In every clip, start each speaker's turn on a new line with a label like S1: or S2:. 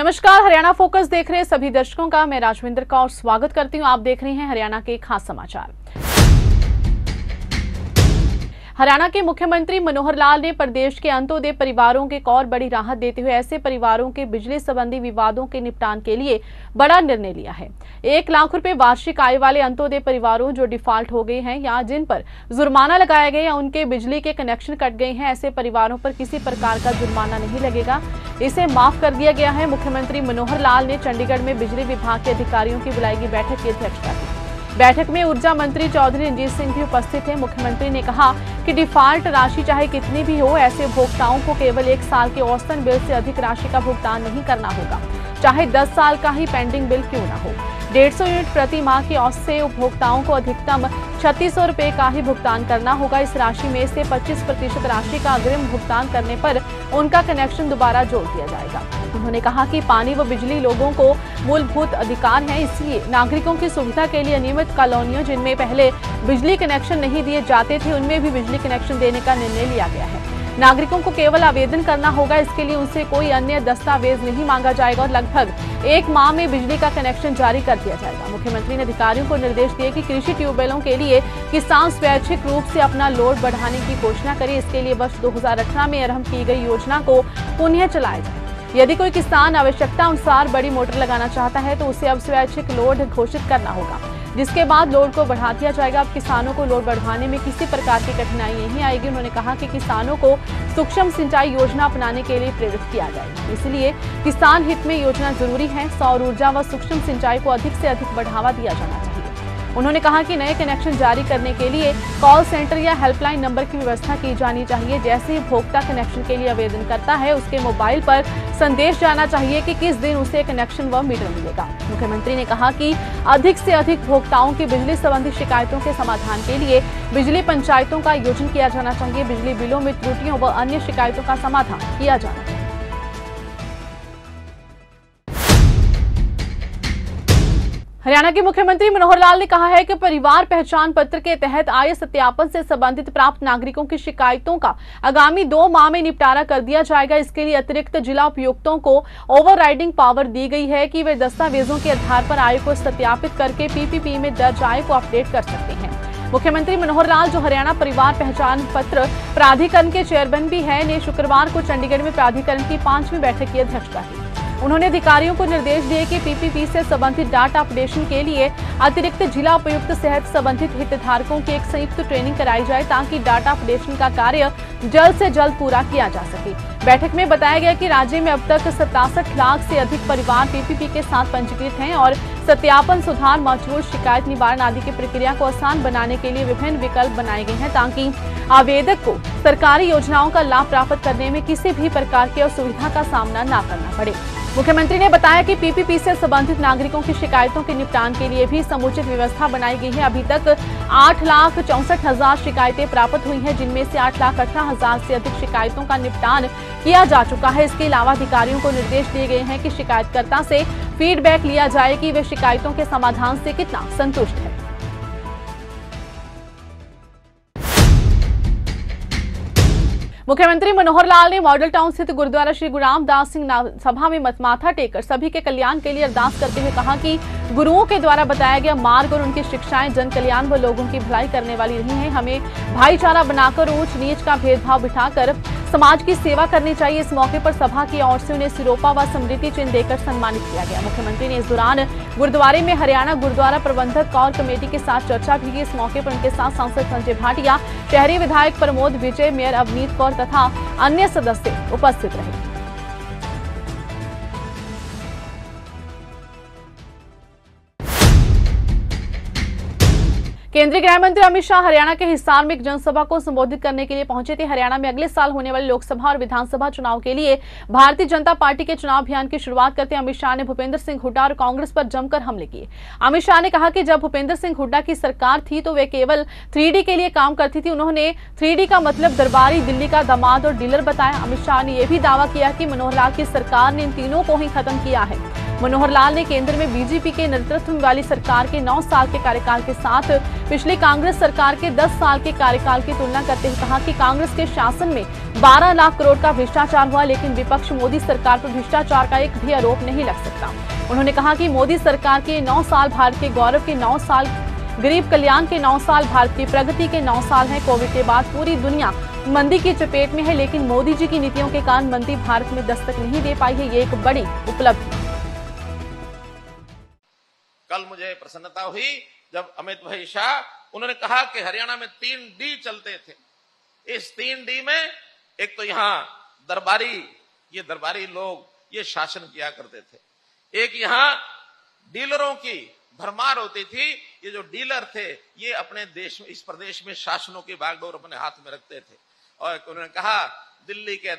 S1: नमस्कार, हरियाणा फोकस देख रहे सभी दर्शकों का मैं राजविंदर कौर स्वागत करती हूं। आप देख रहे हैं हरियाणा के खास समाचार। हरियाणा के मुख्यमंत्री मनोहर लाल ने प्रदेश के अंत्योदय परिवारों के और बड़ी राहत देते हुए ऐसे परिवारों के बिजली संबंधी विवादों के निपटान के लिए बड़ा निर्णय लिया है। 1 लाख रुपए वार्षिक आय वाले अंत्योदय परिवारों जो डिफॉल्ट हो गए हैं या जिन पर जुर्माना लगाया गया या उनके बिजली के कनेक्शन कट गए हैं, ऐसे परिवारों पर किसी प्रकार का जुर्माना नहीं लगेगा, इसे माफ कर दिया गया है। मुख्यमंत्री मनोहर लाल ने चंडीगढ़ में बिजली विभाग के अधिकारियों की बुलाई गई बैठक की अध्यक्षता की। बैठक में ऊर्जा मंत्री चौधरी रणजीत सिंह भी उपस्थित थे। मुख्यमंत्री ने कहा कि डिफॉल्ट राशि चाहे कितनी भी हो, ऐसे उपभोक्ताओं को केवल 1 साल के औसतन बिल से अधिक राशि का भुगतान नहीं करना होगा, चाहे 10 साल का ही पेंडिंग बिल क्यों न हो। 150 यूनिट प्रति माह की औसत से उपभोक्ताओं को अधिकतम 3600 रुपए का ही भुगतान करना होगा। इस राशि में से 25% राशि का अग्रिम भुगतान करने पर उनका कनेक्शन दोबारा जोड़ दिया जाएगा। उन्होंने कहा कि पानी व बिजली लोगों को मूलभूत अधिकार है, इसलिए नागरिकों की सुविधा के लिए नियमित कॉलोनियों जिनमें पहले बिजली कनेक्शन नहीं दिए जाते थे, उनमें भी बिजली कनेक्शन देने का निर्णय लिया गया है। नागरिकों को केवल आवेदन करना होगा, इसके लिए उनसे कोई अन्य दस्तावेज नहीं मांगा जाएगा और लगभग 1 माह में बिजली का कनेक्शन जारी कर दिया जाएगा। मुख्यमंत्री ने अधिकारियों को निर्देश दिए कि कृषि ट्यूबवेलों के लिए किसान स्वैच्छिक रूप से अपना लोड बढ़ाने की घोषणा करें। इसके लिए वर्ष 2018 में आरंभ की गई योजना को पुनः चलाया जाए। यदि कोई किसान आवश्यकता अनुसार बड़ी मोटर लगाना चाहता है तो उसे अब स्वैच्छिक लोड घोषित करना होगा, जिसके बाद लोड को बढ़ा दिया जाएगा। अब किसानों को लोड बढ़ाने में किसी प्रकार की कठिनाई नहीं आएगी। उन्होंने कहा कि किसानों को सूक्ष्म सिंचाई योजना अपनाने के लिए प्रेरित किया जाएगा, इसलिए किसान हित में योजना जरूरी है। सौर ऊर्जा व सूक्ष्म सिंचाई को अधिक से अधिक बढ़ावा दिया जाना चाहिए। उन्होंने कहा कि नए कनेक्शन जारी करने के लिए कॉल सेंटर या हेल्पलाइन नंबर की व्यवस्था की जानी चाहिए। जैसे ही उपभोक्ता कनेक्शन के लिए आवेदन करता है, उसके मोबाइल पर संदेश जाना चाहिए कि किस दिन उसे कनेक्शन व मीटर मिलेगा। मुख्यमंत्री ने कहा कि अधिक से अधिक उपभोक्ताओं की बिजली संबंधी शिकायतों के समाधान के लिए बिजली पंचायतों का आयोजन किया जाना चाहिए। बिजली बिलों में त्रुटियों व अन्य शिकायतों का समाधान किया जाना चाहिए। हरियाणा के मुख्यमंत्री मनोहर लाल ने कहा है कि परिवार पहचान पत्र के तहत आय सत्यापन से संबंधित प्राप्त नागरिकों की शिकायतों का आगामी 2 माह में निपटारा कर दिया जाएगा। इसके लिए अतिरिक्त जिला उपायुक्तों को ओवरराइडिंग पावर दी गई है कि वे दस्तावेजों के आधार पर आय को सत्यापित करके पीपीपी में दर्ज आय को अपडेट कर सकते हैं। मुख्यमंत्री मनोहर लाल, जो हरियाणा परिवार पहचान पत्र प्राधिकरण के चेयरमैन भी है, ने शुक्रवार को चंडीगढ़ में प्राधिकरण की 5वीं बैठक की अध्यक्षता की। उन्होंने अधिकारियों को निर्देश दिए कि पीपीपी से संबंधित डाटा अपडेशन के लिए अतिरिक्त जिला उपायुक्त सहित संबंधित हितधारकों की एक संयुक्त ट्रेनिंग कराई जाए, ताकि डाटा अपडेशन का कार्य जल्द से जल्द पूरा किया जा सके। बैठक में बताया गया कि राज्य में अब तक 67 लाख से अधिक परिवार पीपीपी के साथ पंजीकृत हैं और सत्यापन, सुधार, मौजूद शिकायत निवारण आदि की प्रक्रिया को आसान बनाने के लिए विभिन्न विकल्प बनाए गए हैं, ताकि आवेदक को सरकारी योजनाओं का लाभ प्राप्त करने में किसी भी प्रकार की असुविधा का सामना न करना पड़े। मुख्यमंत्री ने बताया कि पीपीपी से संबंधित नागरिकों की शिकायतों के निपटान के लिए भी समुचित व्यवस्था बनाई गई है। अभी तक 8,64,000 शिकायतें प्राप्त हुई हैं, जिनमें से 8,18,000 से अधिक शिकायतों का निपटान किया जा चुका है। इसके अलावा अधिकारियों को निर्देश दिए गए हैं कि शिकायतकर्ता से फीडबैक लिया जाए कि वे शिकायतों के समाधान से कितना संतुष्ट है। मुख्यमंत्री मनोहर लाल ने मॉडल टाउन स्थित गुरुद्वारा श्री गुरु रामदास सिंह सभा में माथा टेकर सभी के कल्याण के लिए अरदास करते हुए कहा कि गुरुओं के द्वारा बताया गया मार्ग और उनकी शिक्षाएं जन कल्याण व लोगों की भलाई करने वाली रही हैं। हमें भाईचारा बनाकर ऊंच नीच का भेदभाव बिठाकर समाज की सेवा करनी चाहिए। इस मौके पर सभा की ओर से उन्हें सिरोपा व स्मृति चिन्ह देकर सम्मानित किया गया। मुख्यमंत्री ने इस दौरान गुरुद्वारे में हरियाणा गुरुद्वारा प्रबंधक और कमेटी के साथ चर्चा भी की। इस मौके पर उनके साथ सांसद संजय भाटिया, शहरी विधायक प्रमोद विजय, मेयर अवनीत कौर तथा अन्य सदस्य उपस्थित रहे। केंद्रीय गृह मंत्री अमित शाह हरियाणा के हिसार में एक जनसभा को संबोधित करने के लिए पहुंचे थे। हरियाणा में अगले साल होने वाले लोकसभा और विधानसभा चुनाव के लिए भारतीय जनता पार्टी के चुनाव अभियान की शुरुआत करते अमित शाह ने भूपेंद्र सिंह हुड्डा और कांग्रेस पर जमकर हमले किए। अमित शाह ने कहा कि जब भूपेंद्र सिंह हुड्डा की सरकार थी तो वे केवल 3D के लिए काम करती थी। उन्होंने 3D का मतलब दरबारी, दिल्ली का दामाद और डीलर बताया। अमित शाह ने यह भी दावा किया कि मनोहर लाल की सरकार ने इन तीनों को ही खत्म किया है। मनोहर लाल ने केंद्र में बीजेपी के नेतृत्व वाली सरकार के 9 साल के कार्यकाल के साथ पिछली कांग्रेस सरकार के 10 साल के कार्यकाल की तुलना करते हुए कहा कि कांग्रेस के शासन में 12 लाख करोड़ का भ्रष्टाचार हुआ, लेकिन विपक्ष मोदी सरकार पर भ्रष्टाचार का एक भी आरोप नहीं लग सकता। उन्होंने कहा कि मोदी सरकार के 9 साल भारत के गौरव के 9 साल, गरीब कल्याण के 9 साल, भारत की प्रगति के 9 साल हैं। कोविड के बाद पूरी दुनिया मंदी की चपेट में है, लेकिन मोदी जी की नीतियों के कारण मंदी भारत में दस्तक नहीं दे पाई है। ये एक बड़ी उपलब्धि।
S2: कल मुझे प्रसन्नता हुई जब अमित भाई शाह उन्होंने कहा कि हरियाणा में 3 डी चलते थे। इस 3 डी में एक तो यहाँ दरबारी लोग ये शासन किया करते थे, एक यहाँ डीलरों की भरमार होती थी। ये जो डीलर थे ये अपने देश में, इस प्रदेश में शासनों की बागडोर अपने हाथ में रखते थे। और उन्होंने कहा दिल्ली के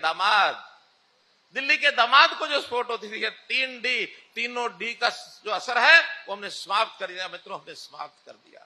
S2: दामाद को जो स्फोट होती थी, 3 डी, तीनों डी का जो असर है वो हमने समाप्त कर दिया मित्रों, हमने समाप्त कर दिया।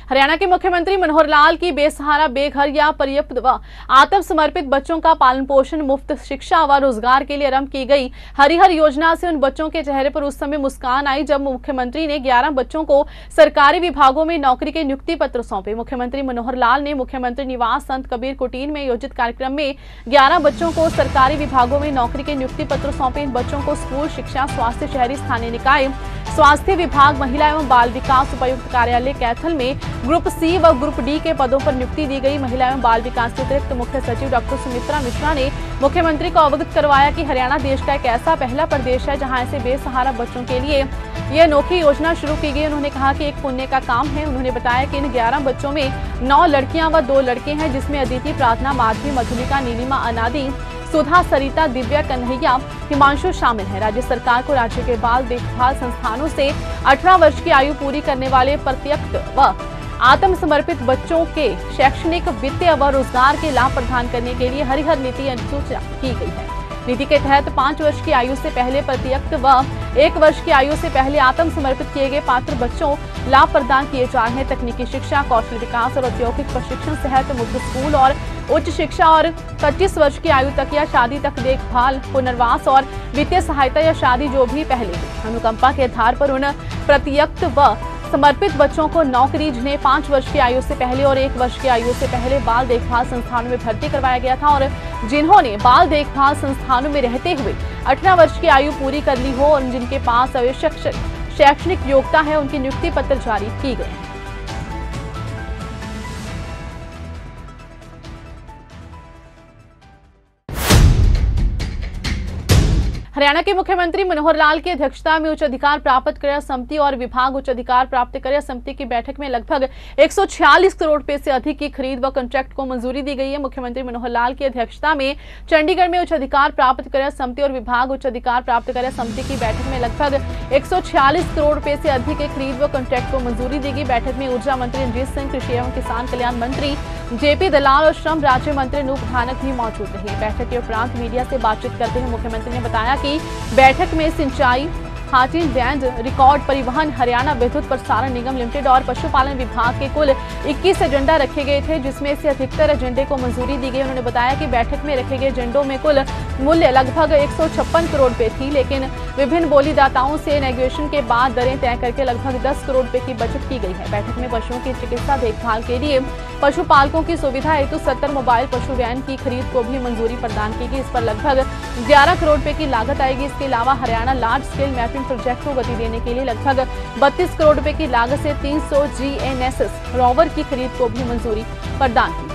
S1: हरियाणा के मुख्यमंत्री मनोहर लाल की बेसहारा, बेघर या पर्याप्त व आत्मसमर्पित बच्चों का पालन पोषण, मुफ्त शिक्षा व रोजगार के लिए आरंभ की गई हरिहर योजना से उन बच्चों के चेहरे पर उस समय मुस्कान आई जब मुख्यमंत्री ने 11 बच्चों को सरकारी विभागों में नौकरी के नियुक्ति पत्र सौंपे। मुख्यमंत्री मनोहर लाल ने मुख्यमंत्री निवास संत कबीर कुटीर में आयोजित कार्यक्रम में 11 बच्चों को सरकारी विभागों में नौकरी के नियुक्ति पत्र सौंपे। इन बच्चों को स्कूल शिक्षा, स्वास्थ्य, शहरी स्थानीय निकाय, स्वास्थ्य विभाग, महिला एवं बाल विकास उपायुक्त कार्यालय कैथल में ग्रुप सी व ग्रुप डी के पदों पर नियुक्ति दी गई। महिला एवं बाल विकास के अतिरिक्त मुख्य सचिव डॉक्टर सुमित्रा मिश्रा ने मुख्यमंत्री को अवगत करवाया कि हरियाणा देश का एक ऐसा पहला प्रदेश है जहां ऐसे बेसहारा बच्चों के लिए यह अनोखी योजना शुरू की गई। उन्होंने कहा कि एक पुण्य का काम है। उन्होंने बताया कि इन 11 बच्चों में 9 लड़कियां व 2 लड़के हैं, जिसमें अदिति, प्रार्थना, माधवी, मधुलिका, नीलिमा, अनादि, सुधा, सरिता, दिव्या, कन्हैया, हिमांशु शामिल है। राज्य सरकार को राज्य के बाल देखभाल संस्थानों से 18 वर्ष की आयु पूरी करने वाले प्रत्यक्ष व आत्मसमर्पित बच्चों के शैक्षणिक, वित्तीय व रोजगार के लाभ प्रदान करने के लिए हरिहर नीति अनुसूचित की गई है। नीति के तहत 5 वर्ष की आयु से पहले प्रत्यक्ष व 1 वर्ष की आयु से पहले आत्मसमर्पित किए गए पात्र बच्चों लाभ प्रदान किए जा रहे हैं। तकनीकी शिक्षा, कौशल विकास और औद्योगिक प्रशिक्षण सहित मुफ्त स्कूल और उच्च शिक्षा और 25 वर्ष की आयु तक या शादी तक देखभाल, पुनर्वास और वित्तीय सहायता या शादी जो भी पहले अनुकंपा के आधार पर उन प्रत्यक्ष व समर्पित बच्चों को नौकरी, जिन्हें 5 वर्ष की आयु से पहले और 1 वर्ष की आयु से पहले बाल देखभाल संस्थानों में भर्ती करवाया गया था और जिन्होंने बाल देखभाल संस्थानों में रहते हुए 18 वर्ष की आयु पूरी कर ली हो और जिनके पास आवश्यक शैक्षणिक योग्यता है, उनकी नियुक्ति पत्र जारी की गए। हरियाणा के मुख्यमंत्री मनोहर लाल की अध्यक्षता में उच्च अधिकार प्राप्त कार्य समिति और विभाग उच्च अधिकार प्राप्त कार्य समिति की बैठक में लगभग 146 करोड़ रुपए से अधिक की खरीद व कॉन्ट्रैक्ट को मंजूरी दी गई है। मुख्यमंत्री मनोहर लाल की अध्यक्षता में चंडीगढ़ में उच्च अधिकार प्राप्त कार्य समिति और विभाग उच्च अधिकार प्राप्त कार्य समिति की बैठक में लगभग 146 करोड़ रुपए से अधिक की खरीद व कॉन्ट्रैक्ट को मंजूरी दी गई। बैठक में ऊर्जा मंत्री रणजीत सिंह, कृषि एवं किसान कल्याण मंत्री जेपी दलाल और श्रम राज्य मंत्री अनूप धानक भी मौजूद रहे। बैठक के उपरांत मीडिया से बातचीत करते हुए मुख्यमंत्री ने बताया कि बैठक में सिंचाई, हार्टिन बैंड, रिकॉर्ड परिवहन, हरियाणा विद्युत प्रसारण निगम लिमिटेड और पशुपालन विभाग के कुल 21 एजेंडा रखे गए थे, जिसमें से अधिकतर एजेंडे को मंजूरी दी गई। उन्होंने बताया कि बैठक में रखे गए एजेंडों में कुल मूल्य लगभग 156 करोड़ रुपए थी, लेकिन विभिन्न बोलीदाताओं से नेगोशिएशन के बाद दरें तय करके लगभग 10 करोड़ रुपए की बचत की गई है। बैठक में पशुओं की चिकित्सा देखभाल के लिए पशुपालकों की सुविधा हेतु 70 मोबाइल पशु वैन की खरीद को भी मंजूरी प्रदान की गई। इस पर लगभग 11 करोड़ रुपए की लागत आएगी। इसके अलावा Haryana large scale mapping project को गति देने के लिए लगभग 32 करोड़ रुपए की लागत से 300 GNSS रोवर की खरीद को भी मंजूरी प्रदान की।